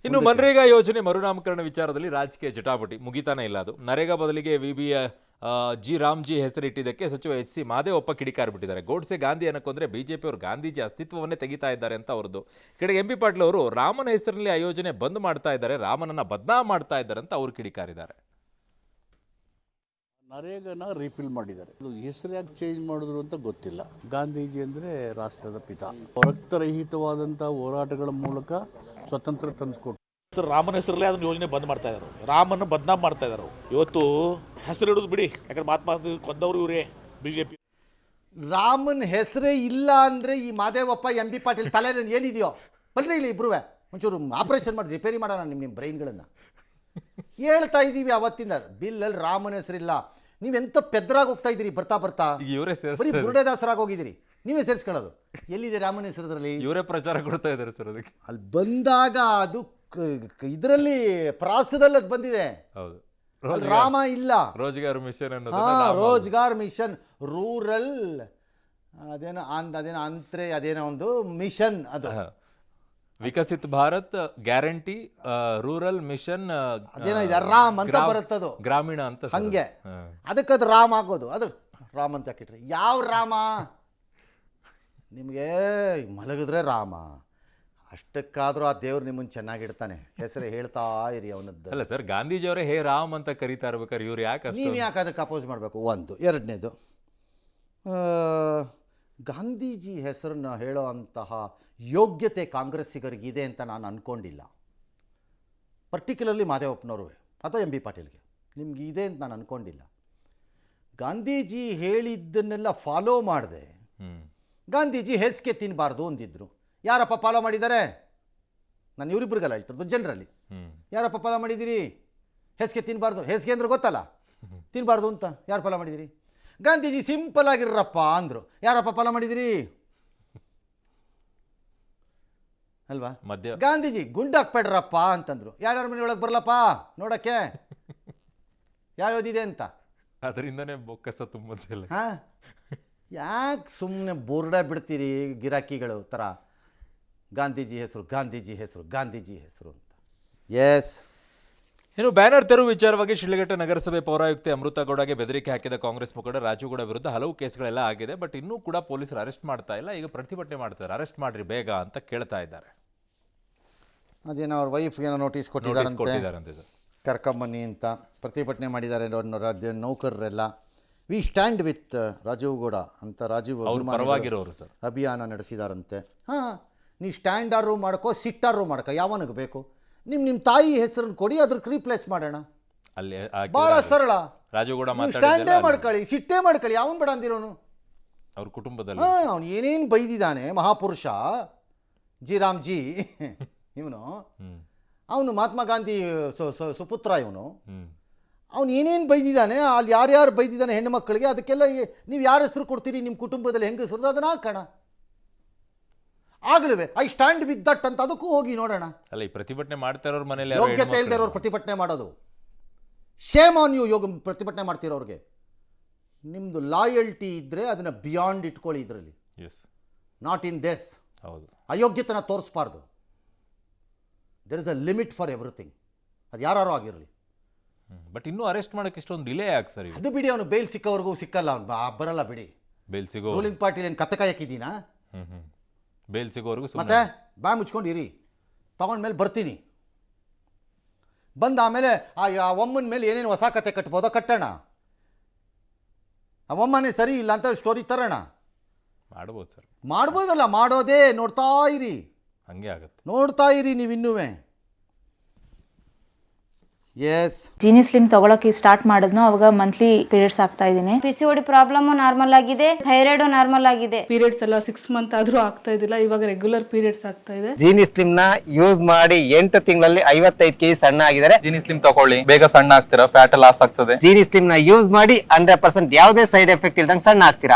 ಇನ್ನು ಮನ್ರೇಗಾ ಯೋಜನೆ ಮರುನಾಮಕರಣ ವಿಚಾರದಲ್ಲಿ ರಾಜಕೀಯ ಜಟಾಪಟಿ ಮುಗಿತಾನೆ ಇಲ್ಲ. ಅದು ನರೇಗಾ ಬದಲಿಗೆ ವಿಬಿಯ ಜಿ ರಾಮ್ಜಿ ಹೆಸರಿಟ್ಟಿದ್ದಕ್ಕೆ ಸಚಿವ ಎಚ್ ಸಿ ಮಾದೇವಪ್ಪ ಕಿಡಿಕಾರ್ಬಿಟ್ಟಿದ್ದಾರೆ. ಗೋಡ್ಸೆ ಗಾಂಧಿ ಅನ್ನಕೊಂಡ್ರೆ ಬಿಜೆಪಿ ಅವರು ಗಾಂಧೀಜಿ ಅಸ್ತಿತ್ವವನ್ನೇ ತೆಗಿತಾ ಇದ್ದಾರೆ ಅಂತ ಅವ್ರದ್ದು. ಕಡೆಗೆ ಎಂ ಪಿ ಪಾಟೀಲ್ ಅವರು ರಾಮನ ಹೆಸರಿನಲ್ಲಿ ಆ ಯೋಜನೆ ಬಂದ್ ಮಾಡ್ತಾ ಇದ್ದಾರೆ, ರಾಮನನ್ನ ಬದನಾಮ್ ಮಾಡ್ತಾ ಇದ್ದಾರೆ ಅಂತ ಅವರು ಕಿಡಿಕಾರಿದ್ದಾರೆ. ನರೇಗಾನ ರೀಫಿಲ್ ಮಾಡಿದ್ದಾರೆ. ಅದು ಹೆಸರು ಯಾಕೆ ಚೇಂಜ್ ಮಾಡಿದ್ರು ಅಂತ ಗೊತ್ತಿಲ್ಲ. ಗಾಂಧೀಜಿ ಅಂದರೆ ರಾಷ್ಟ್ರದ ಪಿತ. ರಕ್ತರಹಿತವಾದಂಥ ಹೋರಾಟಗಳ ಮೂಲಕ ಸ್ವತಂತ್ರ ತಂದುಕೊಟ್ಟು ರಾಮನ ಹೆಸರಲ್ಲೇ ಅದನ್ನ ಯೋಜನೆ ಬಂದ್ ಮಾಡ್ತಾ ಇದ್ದಾರೆ. ರಾಮನ ಬದನಾಮ್ ಮಾಡ್ತಾ ಇದ್ದಾರೆ. ಇವತ್ತು ಹೆಸರು ಇಡೋದು ಬಿಡಿ, ಯಾಕಂದ್ರೆ ಮಹಾತ್ಮ ಗಾಂಧಿ ಕೊಂದವರು ಇವರೇ ಬಿಜೆಪಿ. ರಾಮನ ಹೆಸರೇ ಇಲ್ಲ ಅಂದರೆ ಈ ಮಾದೇವಪ್ಪ ಎಂ ಬಿ ಪಾಟೀಲ್ ತಲೆಯಲ್ಲಿ ಏನಿದೆಯೋ ಬನ್ರಿ ಇಲ್ಲಿ ಇಬ್ರು ಒಂಚೂರು ಆಪರೇಷನ್ ಮಾಡಿ ರಿಪೇರಿ ಮಾಡೋಣ ನಿಮ್ಮ ಬ್ರೈನ್ಗಳನ್ನು. ಹೇಳ್ತಾ ಇದ್ದೀವಿ ಅವತ್ತಿಂದ ಬಿಲ್ಲಲ್ಲಿ ರಾಮನ ಹೆಸರಿಲ್ಲ. ನೀವೆಂತ ಪೆದ್ರಾಗಿ ಹೋಗ್ತಾ ಇದ್ದೀರಿ ಬರ್ತಾ ಬರ್ತಾ. ಬರೀ ಬುರುಡೆದಾಸರಾಗಿ ಹೋಗಿದ್ದೀರಿ. ನೀವೇ ಸೇರಿಸ್ಕೊಳ್ಳೋದು. ಎಲ್ಲಿದೆ ರಾಮನ ಹೆಸರದ್ರಲ್ಲಿ? ಇವರೇ ಪ್ರಚಾರ ಕೊಡ್ತಾ ಇದ್ದಾರೆ ಸರ್. ಅದಕ್ಕೆ ಅಲ್ಲಿ ಬಂದಾಗ ಅದು ಇದರಲ್ಲಿ ಪ್ರಾಸದಲ್ಲಿ ಅದು ಬಂದಿದೆ. ಹೌದು, ರಾಮ ಇಲ್ಲ. Rozgar mission Rozgar mission, rural ಅದೇನೋ ಅಂತ್ರೆ ಅದೇನೋ ಒಂದು ಮಿಷನ್, ಅದು Viksit Bharat guarantee rural mission ಅದೇನೋ ಇದೆ, ರಾಮ್ ಅಂತ ಬರುತ್ತದು, ಗ್ರಾಮೀಣ ಅಂತ. ಹಂಗೆ ಅದಕ್ಕೆ ಅದು ರಾಮ್ ಆಗೋದು. ಅದು ರಾಮ್ ಅಂತ ಹಾಕಿಟ್ರೆ ಯಾವ ರಾಮ? ನಿಮಗೆ ಮಲಗಿದ್ರೆ ರಾಮ, ಅಷ್ಟಕ್ಕಾದ್ರೂ ಆ ದೇವ್ರು ನಿಮ್ಮನ್ನು ಚೆನ್ನಾಗಿಡ್ತಾನೆ. ಹೆಸರು ಹೇಳ್ತಾ ಇರಿ ಅವನದ್ದು. ಅಲ್ಲ ಸರ್, ಗಾಂಧೀಜಿ ಅವರೇ ಹೇ ರಾಮ್ ಅಂತ ಕರೀತಾ ಇರ್ಬೇಕಾದ್ರೆ ಇವ್ರು ಯಾಕೆ ನೀವು ಯಾಕೆ ಅದಕ್ಕೆ ಅಪೋಸ್ ಮಾಡಬೇಕು? ಒಂದು. ಎರಡನೇದು, ಗಾಂಧೀಜಿ ಹೆಸರನ್ನು ಹೇಳೋ ಅಂತಹ ಯೋಗ್ಯತೆ ಕಾಂಗ್ರೆಸ್ಸಿಗರಿಗಿದೆ ಅಂತ ನಾನು ಅಂದ್ಕೊಂಡಿಲ್ಲ. ಪರ್ಟಿಕ್ಯುಲರ್ಲಿ ಮಾದೇವಪ್ಪನವ್ರು ಅಥವಾ ಎಂ ಬಿ ಪಾಟೀಲ್ಗೆ ನಿಮ್ಗೆ ಇದೆ ಅಂತ ನಾನು ಅಂದ್ಕೊಂಡಿಲ್ಲ. ಗಾಂಧೀಜಿ ಹೇಳಿದ್ದನ್ನೆಲ್ಲ ಫಾಲೋ ಮಾಡಿದೆ. ಗಾಂಧೀಜಿ ಹೆಸ್ಗೆ ತಿನ್ನಬಾರ್ದು ಅಂದಿದ್ರು. ಯಾರಪ್ಪ ಫಾಲೋ ಮಾಡಿದ್ದಾರೆ? ನಾನು ಇವರಿಬ್ರಿಗೆಲ್ಲ ಹೇಳ್ತಿರೋದು ಜನರಲ್ಲಿ. ಯಾರಪ್ಪ ಫಾಲೋ ಮಾಡಿದ್ದೀರಿ? ಹೆಸ್ಗೆ ತಿನ್ನಬಾರ್ದು. ಹೆಸ್ಗೆ ಅಂದ್ರೆ ಗೊತ್ತಲ್ಲ, ತಿನ್ನಬಾರ್ದು ಅಂತ. ಯಾರು ಫಾಲೋ ಮಾಡಿದ್ದೀರಿ? ಗಾಂಧೀಜಿ ಸಿಂಪಲ್ ಆಗಿರ್ರಪ್ಪ ಅಂದರು. ಯಾರಪ್ಪ ಫಾಲೋ ಮಾಡಿದಿರಿ? ಅಲ್ವಾ? ಮಧ್ಯ ಗಾಂಧೀಜಿ ಗುಂಡಾಕ್ಬೇಡ್ರಪ್ಪ ಅಂತಂದ್ರು. ಯಾರ್ಯಾರ ಮನೆ ಒಳಗೆ ಬರಲಪ್ಪ ನೋಡೋಕ್ಕೆ ಯಾವ್ಯಾವ್ದಿದೆ ಅಂತ. ಅದರಿಂದನೇ ಬೊಕ್ಕಸ ತುಂಬೋದಿಲ್ಲ. ಹಾಂ, ಯಾಕೆ ಸುಮ್ಮನೆ ಬೋರ್ಡ ಬಿಡ್ತೀರಿ ಗಿರಾಕಿಗಳು ಥರ? ಗಾಂಧೀಜಿ ಹೆಸರು, ಗಾಂಧೀಜಿ ಹೆಸರು, ಗಾಂಧೀಜಿ ಹೆಸರು ಅಂತ. ಎಸ್. ಇನ್ನು ಬ್ಯಾನರ್ ತೆರವು ವಿಚಾರವಾಗಿ ಶಿಡ್ಲಘಟ್ಟ ನಗರಸಭೆ ಪೌರಾಯುಕ್ತೆ ಅಮೃತಗೌಡಗೆ ಬೆದರಿಕೆ ಹಾಕಿದ ಕಾಂಗ್ರೆಸ್ ಮುಖಂಡ ರಾಜುಗೌಡ ವಿರುದ್ಧ ಹಲವು ಕೇಸ್ಗಳೆಲ್ಲ ಆಗಿದೆ. ಬಟ್ ಇನ್ನೂ ಕೂಡ ಪೊಲೀಸರು ಅರೆಸ್ಟ್ ಮಾಡ್ತಾ ಇಲ್ಲ. ಈಗ ಪ್ರತಿಭಟನೆ ಮಾಡ್ತಾರೆ. ಅರೆಸ್ಟ್ ಮಾಡ್ರಿ ಬೇಗ ಅಂತ ಕೇಳ್ತಾ ಇದ್ದಾರೆ. ಅದೇನೋ ಅವ್ರ ವೈಫ್ಗೆ ಏನೋ ನೋಟಿಸ್ ಕೊಟ್ಟಿದ್ದಾರಂತೆ, ಕರ್ಕೊಂಬನ್ನಿ ಅಂತ. ಪ್ರತಿಭಟನೆ ಮಾಡಿದ್ದಾರೆ ರಾಜ್ಯ ನೌಕರರೆಲ್ಲ. We stand with Rajeev Gowda ಅಂತ ರಾಜೀವ್ ಪರವಾಗಿರೋರು ಸರ್ ಅಭಿಯಾನ ನಡೆಸಿದಾರಂತೆ. ಹಾಂ, ನೀ ಸ್ಟ್ಯಾಂಡಾರು ಮಾಡ್ಕೋ, ಸಿಟ್ಟಾರು ಮಾಡ್ಕೋ, ಯಾವನಿಗೆ ಬೇಕು. ನಿಮ್ಮ ತಾಯಿ ಹೆಸರನ್ನು ಕೊಡಿ, ಅದ್ರಕ್ಕೆ ರೀಪ್ಲೇಸ್ ಮಾಡೋಣ. ಅಲ್ಲಿ ಭಾಳ ಸರಳ. ರಾಜುಗೌಡ ಸ್ಟ್ಯಾಂಡೇ ಮಾಡ್ಕೊಳ್ಳಿ, ಸಿಟ್ಟೇ ಮಾಡ್ಕೊಳ್ಳಿ. ಯಾವನು ಬೇಡ ಅಂದಿರೋನು? ಅವ್ರ ಕುಟುಂಬದಲ್ಲಿ. ಹಾಂ, ಅವನು ಏನೇನು ಬೈದಿದ್ದಾನೆ ಮಹಾಪುರುಷ ಜಿ ರಾಮ್ಜಿ ಇವನು. ಅವನು ಮಹಾತ್ಮ ಗಾಂಧಿ ಸುಪುತ್ರ ಇವನು. ಅವನು ಏನೇನು ಬೈದಿದ್ದಾನೆ, ಅಲ್ಲಿ ಯಾರ್ಯಾರು ಬೈದಿದ್ದಾನೆ ಹೆಣ್ಣು ಮಕ್ಕಳಿಗೆ, ಅದಕ್ಕೆಲ್ಲ ನೀವು ಯಾರ ಹೆಸರು ಕೊಡ್ತೀರಿ? ನಿಮ್ಮ ಕುಟುಂಬದಲ್ಲಿ ಹೆಂಗೆ ಹೆಸರು ಅದನ್ನು ಹಾಕೋಣ. ಆಗಲಿವೆ ಐ ಸ್ಟ್ಯಾಂಡ್ ವಿತ್ ದಟ್ ಅಂತ ಅದಕ್ಕೂ ಹೋಗಿ ನೋಡೋಣ. ಅಲ್ಲ, ಈ ಪ್ರತಿಭಟನೆ ಮಾಡ್ತಾ ಇರೋರ ಮನೇಲಿ ಯೋಗ್ಯತೆ ಇಲ್ಲದೆ ಇರೋರು ಪ್ರತಿಭಟನೆ ಮಾಡೋದು. Shame on you. ಪ್ರತಿಭಟನೆ ಮಾಡ್ತಿರೋರಿಗೆ ನಿಮ್ಮದು ಲಾಯಲ್ಟಿ ಇದ್ದರೆ ಅದನ್ನು ಬಿಯಾಂಡ್ ಇಟ್ಕೊಳ್ಳಿ. ಇದರಲ್ಲಿ ನಾಟ್ ಇನ್ ದಿಸ್. ಹೌದು, ಅಯೋಗ್ಯತನ ತೋರಿಸ್ಬಾರ್ದು. There is a limit for everything. ಅದು ಯಾರು ಆಗಿರಲಿ. ಬಟ್ ಇನ್ನೂ ಅರೆಸ್ಟ್ ಮಾಡೋಕ್ಕೆ ಇಷ್ಟೊಂದು ಡಿಲೇ ಯಾಕೆ ಸರ್? ಅದು ಬಿಡಿ, ಅವನು ಬೇಲ್ ಸಿಕ್ಕವರೆಗೂ ಸಿಕ್ಕಲ್ಲ, ಅವನು ಬರಲ್ಲ ಬಿಡಿ. ಬೇಲ್ ಸಿಗೋ ರೂಲಿಂಗ್ ಪಾರ್ಟಿಲಿ ಏನು ಕತ್ತೆ ಕಾಯಕ್ಕಿದ್ದೀನಾ? ಬೇಲ್ ಸಿಗೋವರೆಗೂ ಮತ್ತೆ ಬಾಯ್ ಮುಚ್ಕೊಂಡಿರಿ. ತಗೊಂಡ್ಮೇಲೆ ಬರ್ತೀನಿ. ಬಂದ ಆಮೇಲೆ ಆ ಒಮ್ಮನ ಮೇಲೆ ಏನೇನು ಹೊಸ ಕತೆ ಕಟ್ಬೋದೋ ಕಟ್ಟೋಣ. ಆ ಒಮ್ಮನೇ ಸರಿ ಇಲ್ಲ ಅಂತ ಸ್ಟೋರಿ ತರೋಣ. ಮಾಡ್ಬೋದು ಸರ್, ಮಾಡ್ಬೋದಲ್ಲ, ಮಾಡೋದೇ. ನೋಡ್ತಾ ಇರಿ, ಹಂಗೆ ಆಗುತ್ತೆ. ನೋಡ್ತಾ ಇರಿ ನೀವು ಇನ್ನೂವೆ. ಎಸ್. ಜೀನಿ ಸ್ಲಿಮ್ ತಗೊಳಕ್ಕೆ ಸ್ಟಾರ್ಟ್ ಮಾಡಿದ್ನು, ಅವಾಗ ಮಂತ್ಲಿ ಪೀರಿಯಡ್ಸ್ ಆಗ್ತಾ ಇದ್ದೀನಿ. PCOD ಪ್ರಾಬ್ಲಮ್ ನಾರ್ಮಲ್ ಆಗಿದೆ, ಥೈರಾಯ್ಡ್ ನಾರ್ಮಲ್ ಆಗಿದೆ. ಪೀರಿಯಡ್ಸ್ ಎಲ್ಲ 6 ಮಂತ್ ಆದ್ರೂ ಆಗ್ತಾ ಇದ್ದಿಲ್ಲ, ಇವಾಗ ರೆಗ್ಯುಲರ್ ಪೀರಿಯಡ್ಸ್ ಆಗ್ತಾ ಇದೆ. ಜೀನಿ ಸ್ಲಿಮ್ ನ ಯೂಸ್ ಮಾಡಿ 8 ತಿಂಗಳಲ್ಲಿ 55 kg ಸಣ್ಣ ಆಗಿದ್ದಾರೆ. ಜೀನಿ ಸ್ಲಿಮ್ ತಗೊಳ್ಳಿ, ಬೇಗ ಸಣ್ಣ ಆಗ್ತೀರಾ, ಫ್ಯಾಟ್ ಲಾಸ್ ಆಗ್ತದೆ. ಜೀನಿ ಸ್ಲಿಮ್ ನ ಯೂಸ್ ಮಾಡಿ 100% ಯಾವುದೇ ಸೈಡ್ ಎಫೆಕ್ಟ್ ಇಲ್ದಂಗೆ ಸಣ್ಣ ಆಗ್ತೀರಾ.